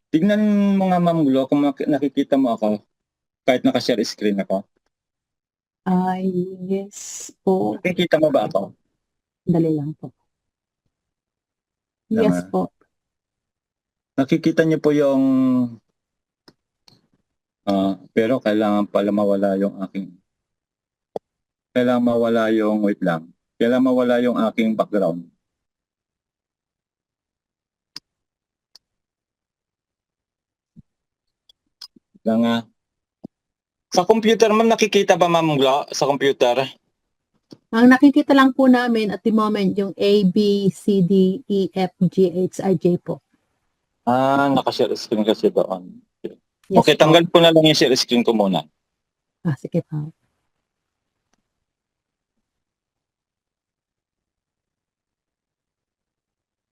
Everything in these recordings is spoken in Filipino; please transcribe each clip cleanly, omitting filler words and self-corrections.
Tignan mo nga Ma'am Glo kung nakikita mo ako kahit naka-share screen ako. Ay, yes po. Nakikita mo ba ako? Dali lang po. Na, Yes po. nakikita niyo po yung pero kailangan pala mawala yung wait lang. Kailangan mawala yung aking background. Lang sa computer mo nakikita ba Ma'am Glo sa computer? Ang nakikita lang po namin at the moment yung A, B, C, D, E, F, G, H, I, J po. Naka-share screen kasi doon. Yes Okay, po. tanggal ko na lang yung share screen ko muna. Sige po.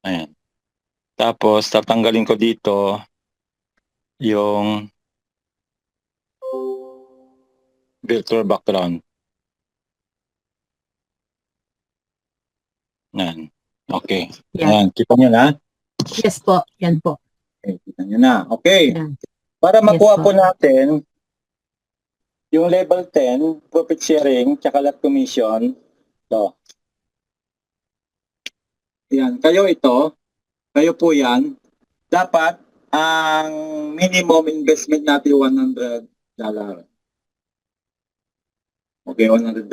Ayan. Tapos, tatanggalin ko dito yung virtual background. Yan. Okay. Yan. Ayan. Kita nyo na? Yes po. Yan po. Okay, kita nyo na. Okay. Yan. Para makuha Yes po po. natin yung level 10, profit sharing, tsaka lot commission. Ito. Yan. Kayo po yan. Dapat, ang minimum investment natin $100. Okay, $100.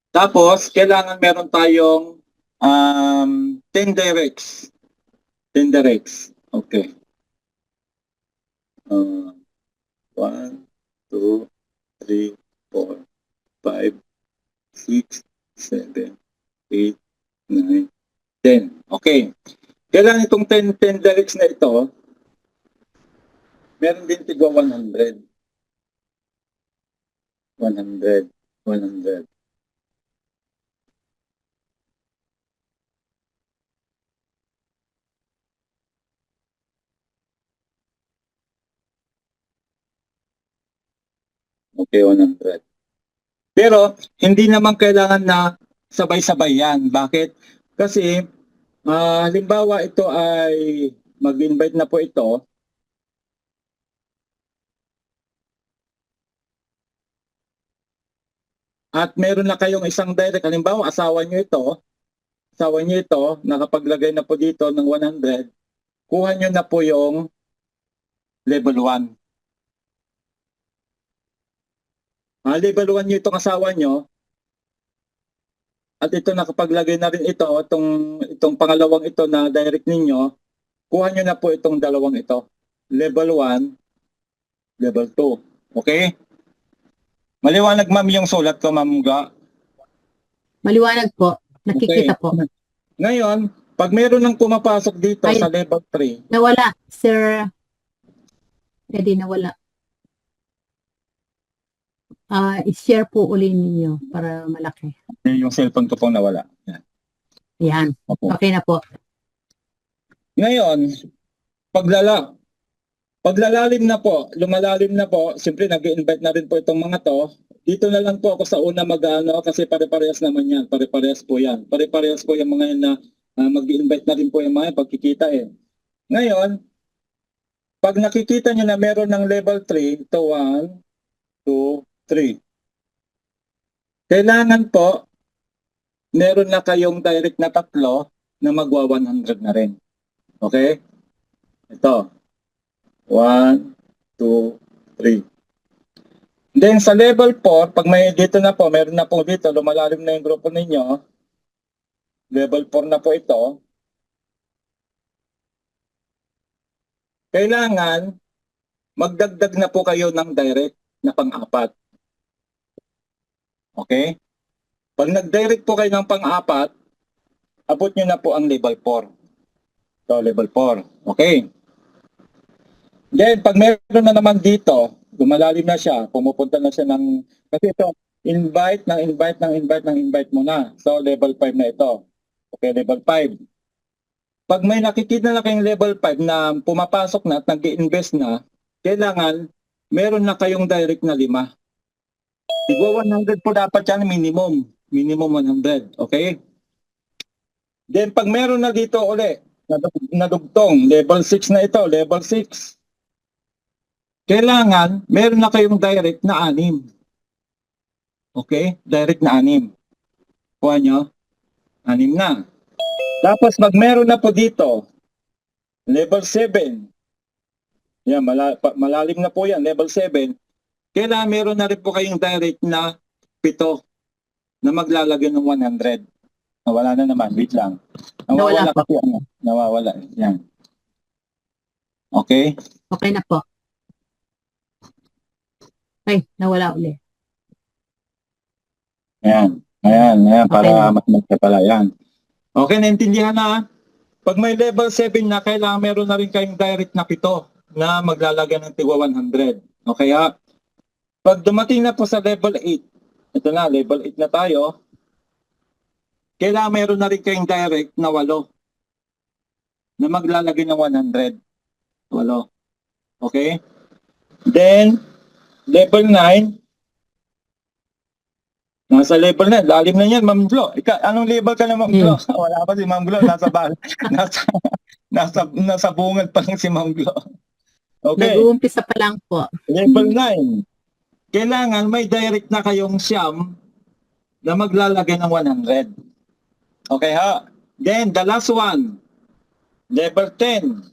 Tapos, kailangan meron tayong 10 directs. 10 directs. Okay. 1, 2, 3, 4, 5, 6, 7, 8, 9, 10. Okay. Kailangan itong 10 directs na ito, meron din tigwa 100. 100. 100. Okay, 100. Pero, hindi naman kailangan na sabay-sabay yan. Bakit? Kasi, halimbawa ito ay mag-invite na po ito. At meron na kayong isang direct. Halimbawa, asawa nyo ito, nakapaglagay na po dito ng 100. Kuha nyo na po yung level 1. Level 1 nyo itong asawa nyo. At ito nakapaglagay na rin itong pangalawang ito na direct ninyo. Kuha nyo na po itong dalawang ito. Level 1, level 2. Okay? Maliwanag ma'am yung sulat ko ma'am Ga. Maliwanag po. Nakikita Okay. po. Ngayon, pag meron ng pumapasok dito Ay, sa level 3, nawala, sir. Pwede nawala. I-share po uli ninyo para malaki. yung cellphone ko pong nawala. Yan. Yan. Okay. Okay na po. Ngayon, paglalalim na po, lumalalim na po, siyempre nag-invite na rin po itong mga to. Dito na lang po ako sa una mag-ano kasi pare-parehas naman yan. Pare-parehas po yan. Pare-parehas po yung mga yan na mag-invite na rin po yung mga yan pagkikita eh. Ngayon, pag nakikita nyo na meron ng level 3, ito 1, 2, 3. Kailangan po, meron na kayong direct na tatlo na magwa 100 na rin. Okay? Ito. 1, 2, 3. Then sa level 4, pag may dito na po, meron na po dito, lumalalim na yung grupo ninyo. Level 4 na po ito. Kailangan magdagdag na po kayo ng direct na pang-apat. Okay? Pag nag-direct po kayo ng pang-apat, abot nyo na po ang level 4. So, level 4. Okay? Then, pag meron na naman dito, lumalalim na siya, pumupunta na siya ng, kasi ito, invite mo na. So, level 5 na ito. Okay, level 5. Pag may nakikita na kayong level 5 na pumapasok na at nag-i-invest na, kailangan meron na kayong direct na 5. Siguro 100 po dapat yan minimum. Minimum 100. Okay? Then pag meron na dito uli, nadugtong. Level 6 na ito, level 6. Kailangan, meron na kayong direct na 6. Okay? Direct na 6. Kuha nyo? 6 na. Tapos, meron na po dito, level 7. Yan, malalim na po yan, level 7. Kailangan meron na rin po kayong direct na 7 na maglalagay ng 100. Nawala na naman, wait lang. Nawala po. kasi ano, nawawala. Yan. Okay? Okay na po. Ay, nawala uli. Ayan. Ayan, para Okay na. mas pala. Yan. Okay, naintindihan na. Pag may level 7 na, kailangan meron na rin kayong direct na 7 na maglalagay ng tigwa 100. Okay ha? Pag dumating na po sa level 8, ito na, level 8 na tayo, kailangan meron na rin kayong direct na 8 na maglalagay ng 100. 8. Okay? Then, level 9, nasa level na, lalim na yan, Ma'am Glo. Anong level ka na, Ma'am Glo? Wala pa si Ma'am Glo, nasa bungad pa lang si Ma'am Glo. Okay. Nag-uumpisa pa lang po. Level 9. Kailangan may direct na kayong siyam na maglalagay ng 100. Okay ha? Then, the last one. Level 10.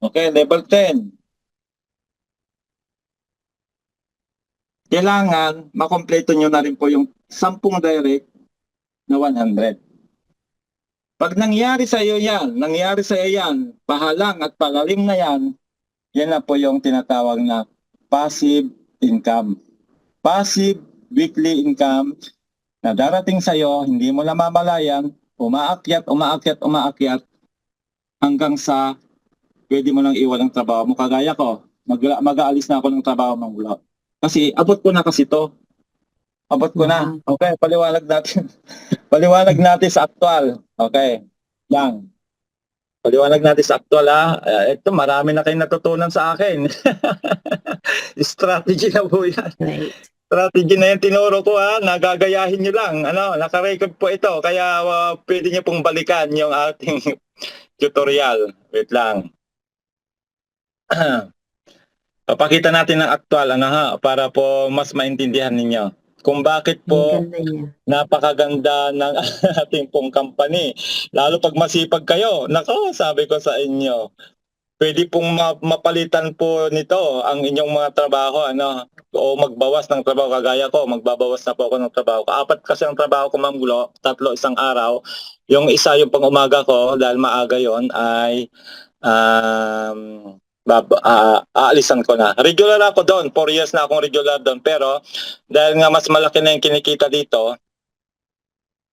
Okay, level 10. Kailangan makompleto nyo na rin po yung 10 direct na 100. Pag nangyari sa iyo yan, pahalang at palalim na yan na po yung tinatawag na passive income. Passive weekly income na darating sa iyo, hindi mo namamalayan, umaakyat hanggang sa pwede mo nang iwan ang trabaho mo. Kagaya ko, mag-aalis na ako ng trabaho ng Glo. Kasi abot ko na kasi to. Abot ko na. Okay, paliwanag natin. Paliwanag natin sa aktual. Okay. Yan. Paliwanag natin sa aktual ha. Ito, marami na kayong natutunan sa akin. Strategy na po yan. Right. Strategy na yan tinuro ko ha. Nagagayahin nyo lang. Naka-record po ito. Kaya pwede nyo pong balikan yung ating tutorial. Wait lang. Papakita natin ng aktual para po mas maintindihan ninyo kung bakit po Ang ganda niya. napakaganda ng ating pong company. Lalo pag masipag kayo. Nako, sabi ko sa inyo, pwede pong mapalitan po nito ang inyong mga trabaho, o magbawas ng trabaho. Kagaya ko, magbabawas na po ako ng trabaho. 4 kasi ang trabaho ko, Ma'am Glo, 3 isang araw. Yung isa, yung pang umaga ko, dahil maaga yon ay aalisan ko na. Regular ako doon. 4 years na akong regular doon. Pero dahil nga mas malaki na yung kinikita dito,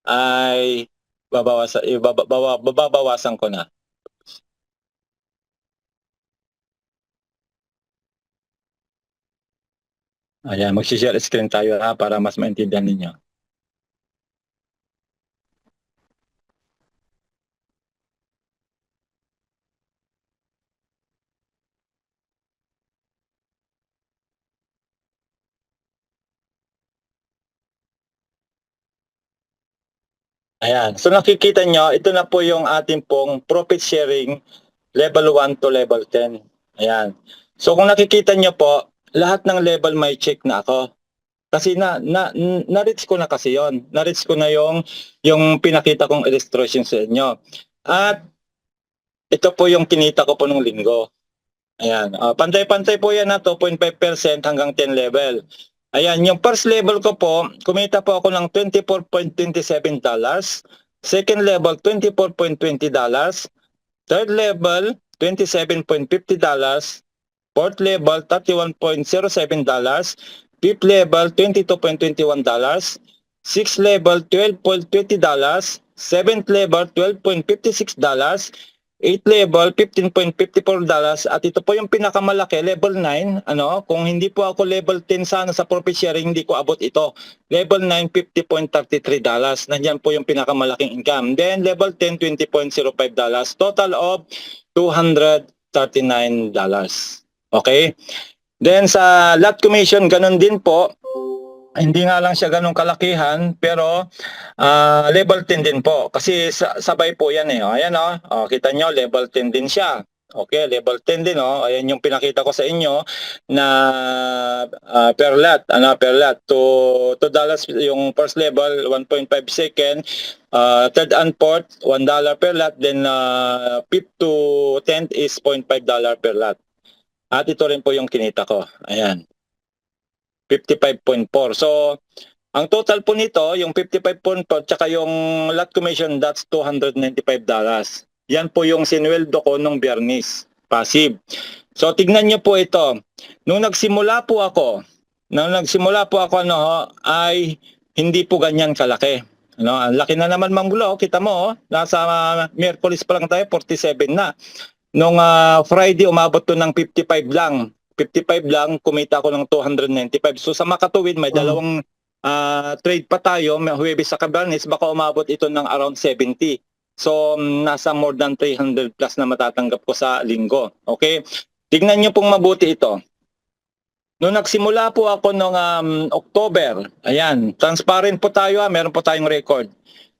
ay babawasan ko na. Ayan, mag-share screen tayo para mas maintindihan ninyo. Ayan. So nakikita nyo, ito na po yung ating pong profit sharing level 1 to level 10. Ayan. So kung nakikita nyo po, lahat ng level may check na ako. Kasi na-reach ko na kasi yon. Na-reach ko na yung pinakita kong illustration sa inyo. At ito po yung kinita ko po nung linggo. Ayan. Pantay-pantay po yan na 2.5% hanggang 10 level. Ayan, yung first level ko po, kumita po ako ng $24.27. Second level, $24.20. Third level, $27.50. Fourth level, $31.07. Fifth level, $22.21. Sixth level, $12.20. Seventh level, $12.56. 8 level, $15.54. At ito po yung pinakamalaki, level 9. Kung hindi po ako level 10 sana sa profit sharing, hindi ko abot ito. Level 9, $50.33. Nandiyan po yung pinakamalaking income. Then level 10, $20.05. Total of $239. Okay? Then sa lot commission, ganun din po. hindi nga lang siya ganun kalakihan, pero level 10 din po. Kasi sabay po yan eh. Ayan kita nyo, level 10 din siya. Okay, level 10 din Ayan yung pinakita ko sa inyo na per lot, per lot. $2 yung first level, 1.5 second. Third and fourth, $1 per lot. Then fifth to 10th is $0.5 per lot. At ito rin po yung kinita ko. Ayan. 55.4. So, ang total po nito, yung 55.4 tsaka yung lot commission, that's $295. Yan po yung sinweldo ko nung Biyernes. Passive. So, tignan nyo po ito. Nung nagsimula po ako, ay hindi po ganyan kalaki. Ang laki na naman, Ma'am Glo. Kita mo, nasa Miyerkules pa lang tayo, 47 na. Nung Friday, umabot to ng 55 lang. 55 lang, kumita ko ng 295. So sa makatuwid, may dalawang trade pa tayo, may Huwebes sa Biyernes, baka umabot ito ng around 70. So nasa more than 300 plus na matatanggap ko sa linggo. Okay? Tignan nyo pong mabuti ito. Noong nagsimula po ako noong October, ayan, transparent po tayo, meron po tayong record.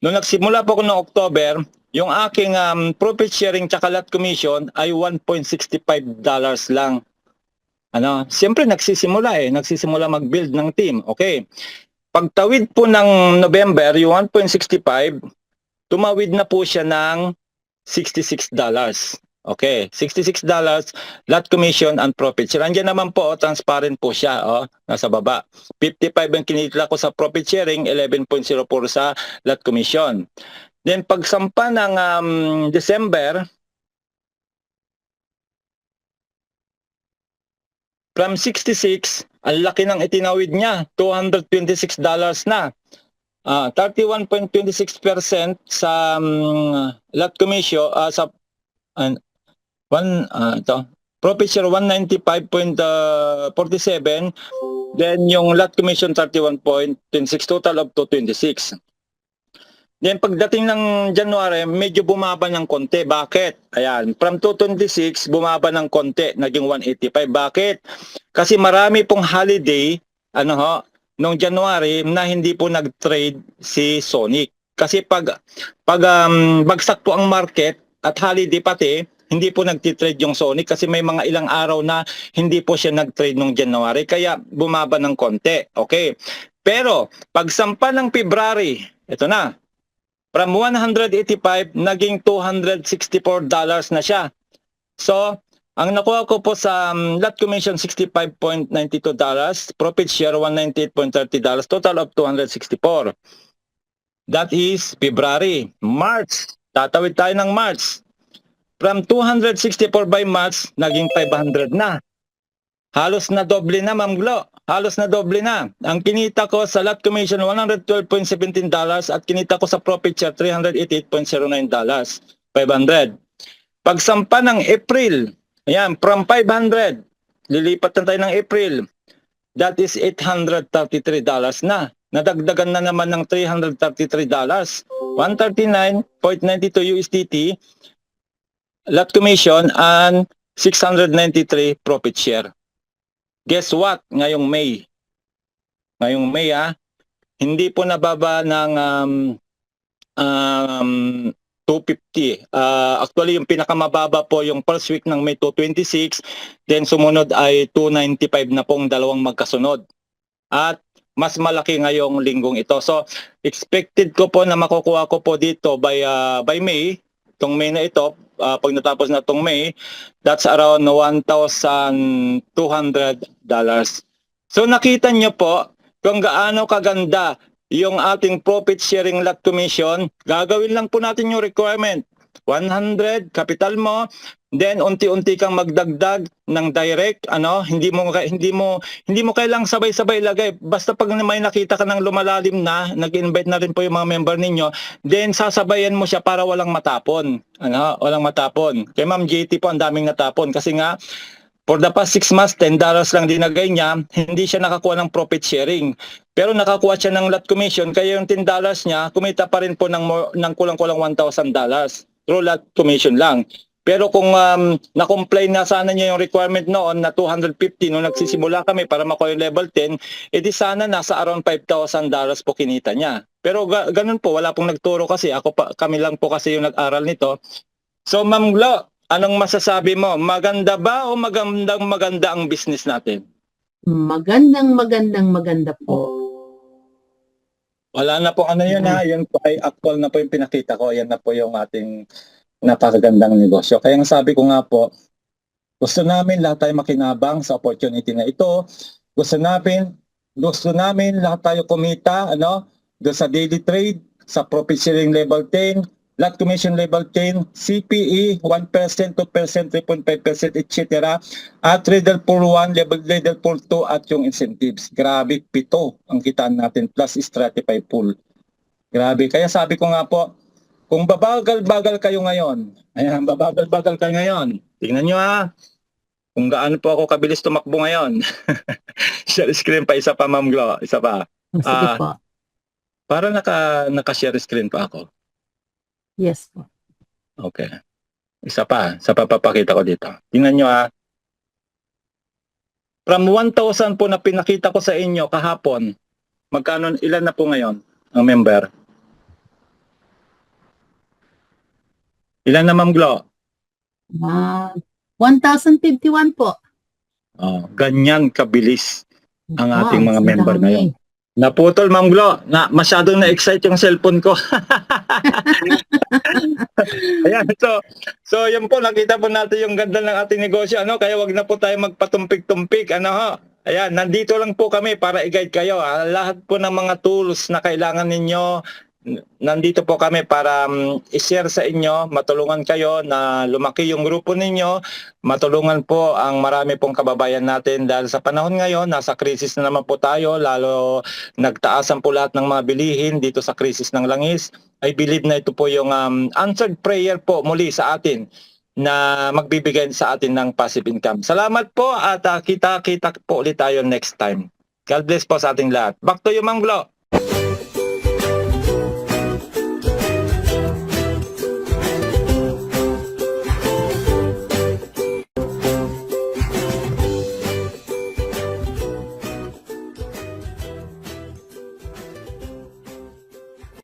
Noong nagsimula po ako noong October, yung aking profit sharing tsaka lot commission ay $1.65 lang. Siyempre nagsisimula mag-build ng team. Okay. Pagtawid po ng November, yung 1.65, tumawid na po siya ng $66. Okay, $66 lot commission and profit share. Andiyan naman po, transparent po siya, nasa baba. 55 ang kinita ko sa profit sharing, 11.04 sa lot commission. Then pagsampa ng December, from 66, ang laki ng itinawid niya, $226 na. 31.26% sa lot commission, sa profit share 195.47, then yung lot commission 31.26, total of 226. Then pagdating ng January, medyo bumaba ng konti. Bakit? Ayan, from 226, bumaba ng konti, naging 185. Bakit? Kasi marami pong holiday, noong January na hindi po nag-trade si Sonic. Kasi pag bagsak po ang market at holiday pati, hindi po nagtitrade yung Sonic kasi may mga ilang araw na hindi po siya nag-trade noong January. Kaya bumaba ng konti. Okay. Pero pagsampa ng February, ito na. From 185, naging $264 na siya. So, ang nakuha ko po sa lot commission, $65.92, profit share, $198.30, total of $264. That is February. March, tatawid tayo ng March. From 264 by March, naging 500 na. Halos na doble na, Ma'am Glo. Halos na doble na. Ang kinita ko sa lot commission, $112.17 at kinita ko sa profit share, $388.09. 500. Pagsampa ng April, ayan, from 500, lilipat na tayo ng April. That is $833 na. Nadagdagan na naman ng $333. 139.92 USDT, lot commission, and 693 profit share. Guess what? Ngayong May, hindi po nababa ng 250. Actually, yung pinakamababa po yung first week ng May 226, then sumunod ay 295 na pong dalawang magkasunod. At mas malaki ngayong linggong ito. So, expected ko po na makukuha ko po dito by May, itong May na ito, pag natapos na itong May, that's around $1,200. So nakita nyo po kung gaano kaganda yung ating profit sharing lot commission. Gagawin lang po natin yung requirement. 100 capital mo, then unti-unti kang magdagdag ng direct, hindi mo kailang sabay-sabay ilagay. Basta pag may nakita ka ng lumalalim na, nag-invite na rin po yung mga member ninyo, then sasabayan mo siya para walang matapon. Walang matapon. Kay Ma'am JT po ang daming natapon kasi nga for the past 6 months, $10 lang dinagay niya, hindi siya nakakuha ng profit sharing. Pero nakakuha siya ng lot commission, kaya yung $10 niya, kumita pa rin po ng kulang-kulang $1,000 through lot commission lang. Pero kung na-comply na sana niya yung requirement noon na 250 nung nagsisimula kami para makuha yung level 10, edi sana nasa around $5,000 po kinita niya. Pero ganun po, wala pong nagturo kasi kami lang po kasi yung nag-aral nito. So Ma'am Glo, anong masasabi mo? Maganda ba o maganda ang business natin? Maganda po. Wala na po ano yun ha, yun po ay actual na po yung pinakita ko, yan na po yung ating napakagandang negosyo. Kaya nga sabi ko nga po, gusto namin lahat tayo makinabang sa opportunity na ito. Gusto namin lahat tayo kumita, doon sa daily trade, sa profit sharing level 10, lot commission level 10, CPE 1%, 2%, 3.5%, etc. At Trader Pool 1, level Pool 2 at yung incentives. Grabe, 7 ang kitaan natin plus Stratify Pool. Grabe. Kaya sabi ko nga po, kung babagal-bagal kayo ngayon, tingnan nyo ha, kung gaano po ako kabilis tumakbo ngayon. Share screen pa, isa pa Ma'am Glo, isa pa. Sige po. Para naka-share screen pa ako. Yes po. Okay. Isa pa papakita ko dito. Tingnan nyo ha. From 1,000 po na pinakita ko sa inyo kahapon, ilan na po ngayon ang member? Ilan na Ma'am Glo? 1,051 po. Ganyan kabilis ang ating mga member dami. ngayon. Naputol Ma'am Glo, masyadong na-excite yung cellphone ko. Ayan, so yun po, nakita po natin yung ganda ng ating negosyo, kaya wag na po tayo magpatumpik-tumpik, Ayan, nandito lang po kami para i-guide kayo. Lahat po ng mga tools na kailangan ninyo, nandito po kami para i-share sa inyo, matulungan kayo na lumaki yung grupo ninyo, matulungan po ang marami pong kababayan natin dahil sa panahon ngayon, nasa krisis na naman po tayo, lalo nagtaasan po lahat ng mga bilihin dito sa krisis ng langis. I believe na ito po yung answered prayer po muli sa atin na magbibigay sa atin ng passive income. Salamat po at kita po ulit tayo next time. God bless po sa ating lahat. Back to you Ma'am Glo.